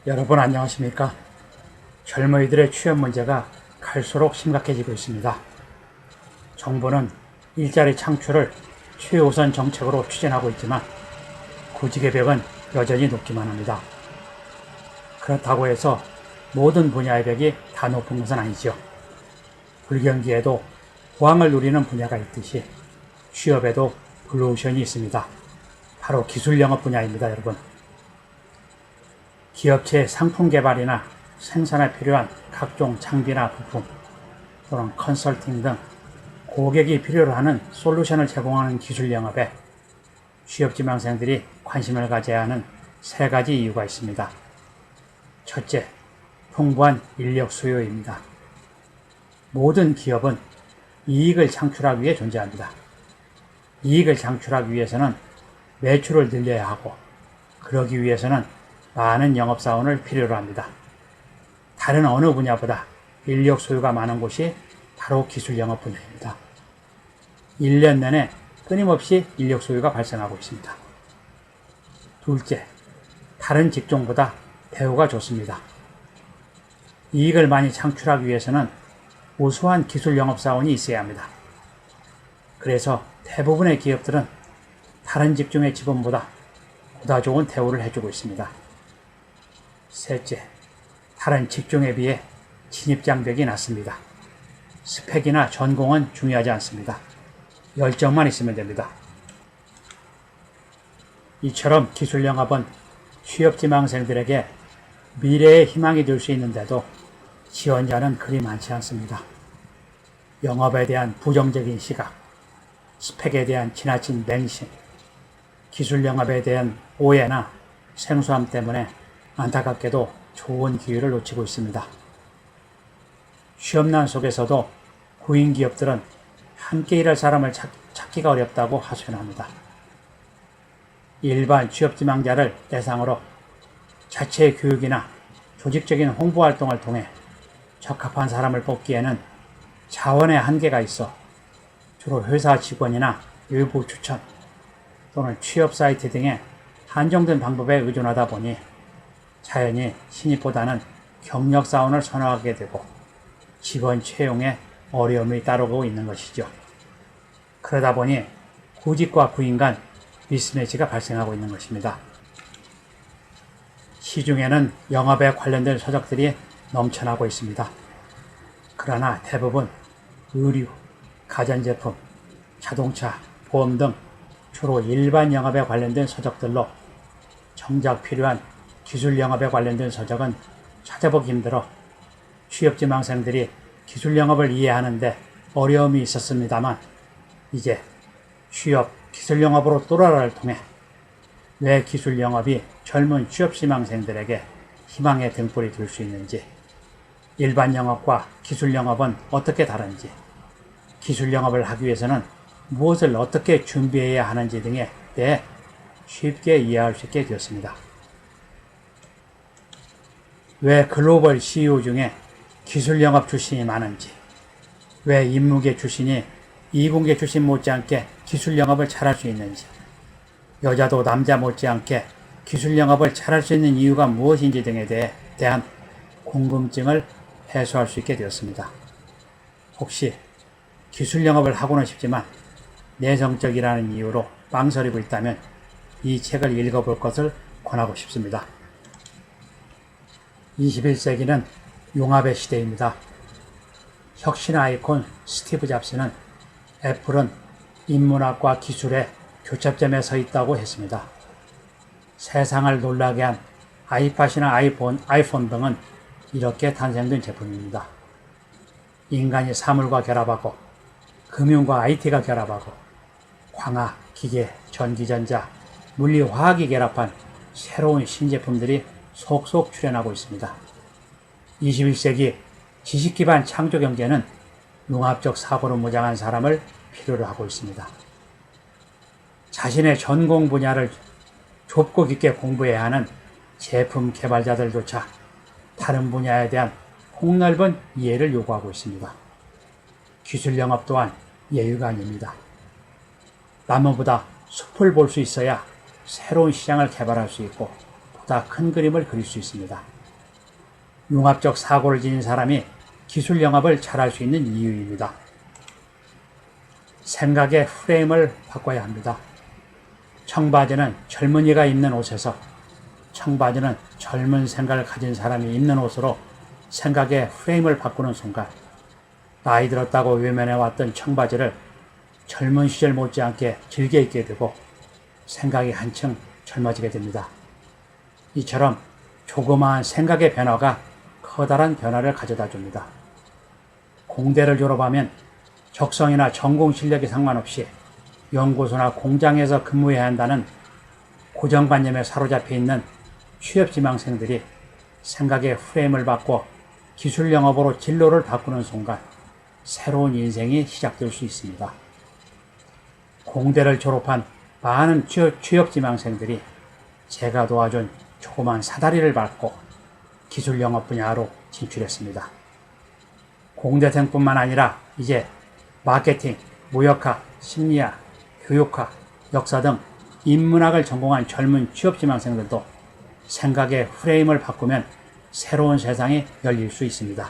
여러분 안녕하십니까? 젊은이들의 취업 문제가 갈수록 심각해지고 있습니다. 정부는 일자리 창출을 최우선 정책으로 추진하고 있지만 구직의 벽은 여전히 높기만 합니다. 그렇다고 해서 모든 분야의 벽이 다 높은 것은 아니죠. 불경기에도 호황을 누리는 분야가 있듯이 취업에도 블루오션이 있습니다. 바로 기술 영업 분야입니다, 여러분. 기업체의 상품 개발이나 생산에 필요한 각종 장비나 부품 또는 컨설팅 등 고객이 필요로 하는 솔루션을 제공하는 기술 영업에 취업지망생들이 관심을 가져야 하는 세 가지 이유가 있습니다. 첫째, 풍부한 인력 수요입니다. 모든 기업은 이익을 창출하기 위해 존재합니다. 이익을 창출하기 위해서는 매출을 늘려야 하고, 그러기 위해서는 많은 영업사원을 필요로 합니다. 다른 어느 분야보다 인력 소유가 많은 곳이 바로 기술 영업 분야입니다. 1년 내내 끊임없이 인력 소유가 발생하고 있습니다. 둘째, 다른 직종보다 대우가 좋습니다. 이익을 많이 창출하기 위해서는 우수한 기술 영업사원이 있어야 합니다. 그래서 대부분의 기업들은 다른 직종의 직원보다 보다 좋은 대우를 해주고 있습니다. 셋째, 다른 직종에 비해 진입장벽이 낮습니다. 스펙이나 전공은 중요하지 않습니다. 열정만 있으면 됩니다. 이처럼 기술 영업은 취업지망생들에게 미래의 희망이 될 수 있는데도 지원자는 그리 많지 않습니다. 영업에 대한 부정적인 시각, 스펙에 대한 지나친 맹신, 기술 영업에 대한 오해나 생소함 때문에 안타깝게도 좋은 기회를 놓치고 있습니다. 취업난 속에서도 구인 기업들은 함께 일할 사람을 찾기가 어렵다고 하소연합니다. 일반 취업지망자를 대상으로 자체 교육이나 조직적인 홍보 활동을 통해 적합한 사람을 뽑기에는 자원의 한계가 있어 주로 회사 직원이나 일부 추천 또는 취업 사이트 등의 한정된 방법에 의존하다 보니 자연히 신입보다는 경력사원을 선호하게 되고 직원 채용에 어려움이 따르고 있는 것이죠. 그러다 보니 구직과 구인 간 미스매치가 발생하고 있는 것입니다. 시중에는 영업에 관련된 서적들이 넘쳐나고 있습니다. 그러나 대부분 의류, 가전제품, 자동차, 보험 등 주로 일반 영업에 관련된 서적들로 정작 필요한 기술 영업에 관련된 서적은 찾아보기 힘들어 취업지망생들이 기술 영업을 이해하는데 어려움이 있었습니다만 이제 취업, 기술 영업으로 또라라를 통해 왜 기술 영업이 젊은 취업지망생들에게 희망의 등불이 될 수 있는지, 일반 영업과 기술 영업은 어떻게 다른지, 기술 영업을 하기 위해서는 무엇을 어떻게 준비해야 하는지 등에 대해 쉽게 이해할 수 있게 되었습니다. 왜 글로벌 CEO 중에 기술 영업 출신이 많은지, 왜 인문계 출신이 이공계 출신 못지않게 기술 영업을 잘할 수 있는지, 여자도 남자 못지않게 기술 영업을 잘할 수 있는 이유가 무엇인지 등에 대한 궁금증을 해소할 수 있게 되었습니다. 혹시 기술 영업을 하고는 싶지만 내성적이라는 이유로 망설이고 있다면 이 책을 읽어볼 것을 권하고 싶습니다. 21세기는 융합의 시대입니다. 혁신 아이콘 스티브 잡스는 애플은 인문학과 기술의 교차점에 서 있다고 했습니다. 세상을 놀라게 한 아이팟이나 아이폰 등은 이렇게 탄생된 제품입니다. 인간이 사물과 결합하고 금융과 IT가 결합하고 광학, 기계, 전기전자, 물리, 화학이 결합한 새로운 신제품들이 속속 출현하고 있습니다. 21세기 지식기반 창조경제는 융합적 사고로 무장한 사람을 필요로 하고 있습니다. 자신의 전공 분야를 좁고 깊게 공부해야 하는 제품 개발자들조차 다른 분야에 대한 폭넓은 이해를 요구하고 있습니다. 기술 영업 또한 예외가 아닙니다. 나무보다 숲을 볼 수 있어야 새로운 시장을 개발할 수 있고 보다 큰 그림을 그릴 수 있습니다. 융합적 사고를 지닌 사람이 기술 영업을 잘할 수 있는 이유입니다. 생각의 프레임을 바꿔야 합니다. 청바지는 젊은이가 입는 옷에서 청바지는 젊은 생각을 가진 사람이 입는 옷으로 생각의 프레임을 바꾸는 순간 나이 들었다고 외면해왔던 청바지를 젊은 시절 못지않게 즐겨 입게 되고 생각이 한층 젊어지게 됩니다. 이처럼 조그마한 생각의 변화가 커다란 변화를 가져다 줍니다. 공대를 졸업하면 적성이나 전공 실력에 상관없이 연구소나 공장에서 근무해야 한다는 고정관념에 사로잡혀 있는 취업지망생들이 생각의 프레임을 바꿔 기술 영업으로 진로를 바꾸는 순간 새로운 인생이 시작될 수 있습니다. 공대를 졸업한 많은 취업지망생들이 제가 도와준 조그만 사다리를 밟고 기술 영업 분야로 진출했습니다. 공대생뿐만 아니라 이제 마케팅, 무역학, 심리학, 교육학, 역사 등 인문학을 전공한 젊은 취업지망생들도 생각의 프레임을 바꾸면 새로운 세상이 열릴 수 있습니다.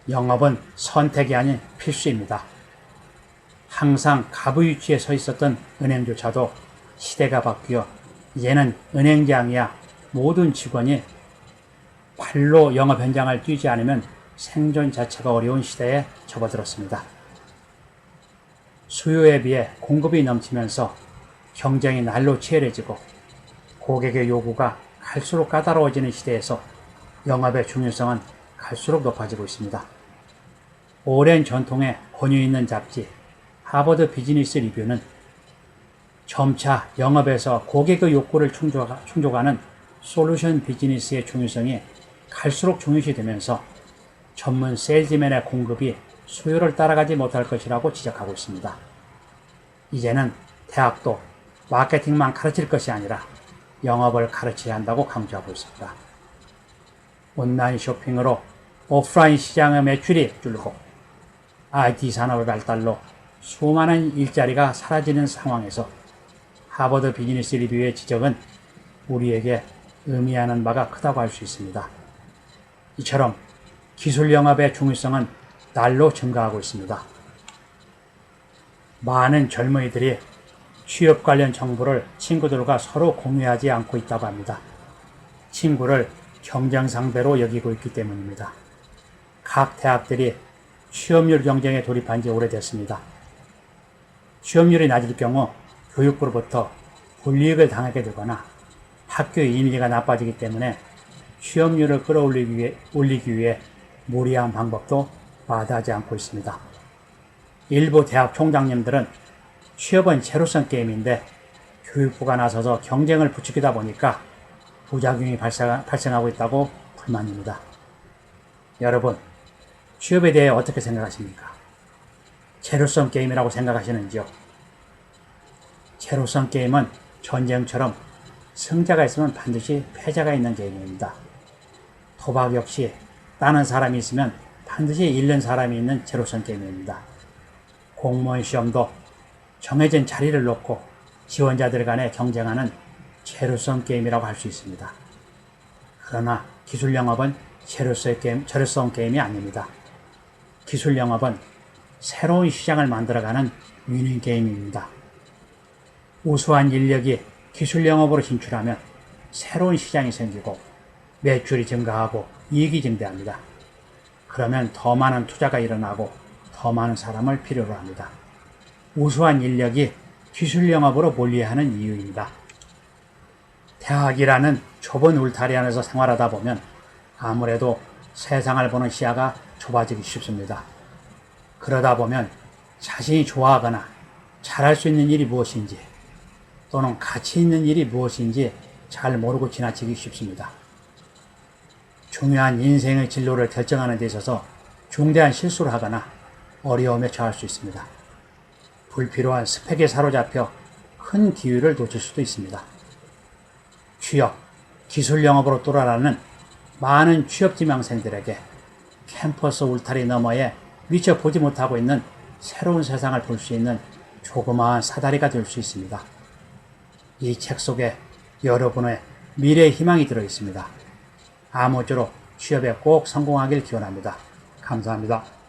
영업은 선택이 아닌 필수입니다. 항상 갑의 위치에 서 있었던 은행조차도 시대가 바뀌어 이제는 은행장이야 모든 직원이 발로 영업 현장을 뛰지 않으면 생존 자체가 어려운 시대에 접어들었습니다. 수요에 비해 공급이 넘치면서 경쟁이 날로 치열해지고 고객의 요구가 갈수록 까다로워지는 시대에서 영업의 중요성은 갈수록 높아지고 있습니다. 오랜 전통의 권위 있는 잡지 하버드 비즈니스 리뷰는 점차 영업에서 고객의 욕구를 충족하는 솔루션 비즈니스의 중요성이 갈수록 중요시되면서 전문 세일즈맨의 공급이 수요를 따라가지 못할 것이라고 지적하고 있습니다. 이제는 대학도 마케팅만 가르칠 것이 아니라 영업을 가르쳐야 한다고 강조하고 있습니다. 온라인 쇼핑으로 오프라인 시장의 매출이 줄고 IT 산업의 발달로 수많은 일자리가 사라지는 상황에서 하버드 비즈니스 리뷰의 지적은 우리에게 의미하는 바가 크다고 할 수 있습니다. 이처럼 기술 영업의 중요성은 날로 증가하고 있습니다. 많은 젊은이들이 취업 관련 정보를 친구들과 서로 공유하지 않고 있다고 합니다. 친구를 경쟁 상대로 여기고 있기 때문입니다. 각 대학들이 취업률 경쟁에 돌입한 지 오래됐습니다. 취업률이 낮을 경우 교육부로부터 불이익을 당하게 되거나 학교의 이미지가 나빠지기 때문에 취업률을 끌어올리기 위해 무리한 방법도 마다하지 않고 있습니다. 일부 대학 총장님들은 취업은 제로섬 게임인데 교육부가 나서서 경쟁을 부추기다 보니까 부작용이 발생하고 있다고 불만입니다. 여러분, 취업에 대해 어떻게 생각하십니까? 제로섬 게임이라고 생각하시는지요? 제로섬 게임은 전쟁처럼 승자가 있으면 반드시 패자가 있는 게임입니다. 도박 역시 따는 사람이 있으면 반드시 잃는 사람이 있는 제로섬 게임입니다. 공무원 시험도 정해진 자리를 놓고 지원자들 간에 경쟁하는 제로섬 게임이라고 할 수 있습니다. 그러나 기술 영업은 제로섬 게임이 아닙니다. 기술 영업은 새로운 시장을 만들어가는 위닝 게임입니다. 우수한 인력이 기술 영업으로 진출하면 새로운 시장이 생기고 매출이 증가하고 이익이 증대합니다. 그러면 더 많은 투자가 일어나고 더 많은 사람을 필요로 합니다. 우수한 인력이 기술 영업으로 몰려야 하는 이유입니다. 대학이라는 좁은 울타리 안에서 생활하다 보면 아무래도 세상을 보는 시야가 좁아지기 쉽습니다. 그러다 보면 자신이 좋아하거나 잘할 수 있는 일이 무엇인지 또는 가치 있는 일이 무엇인지 잘 모르고 지나치기 쉽습니다. 중요한 인생의 진로를 결정하는 데 있어서 중대한 실수를 하거나 어려움에 처할 수 있습니다. 불필요한 스펙에 사로잡혀 큰 기회를 놓칠 수도 있습니다. 취업, 기술 영업으로 돌아가는 많은 취업지망생들에게 캠퍼스 울타리 너머에 미처 보지 못하고 있는 새로운 세상을 볼 수 있는 조그마한 사다리가 될 수 있습니다. 이 책 속에 여러분의 미래의 희망이 들어 있습니다. 아무쪼록 취업에 꼭 성공하길 기원합니다. 감사합니다.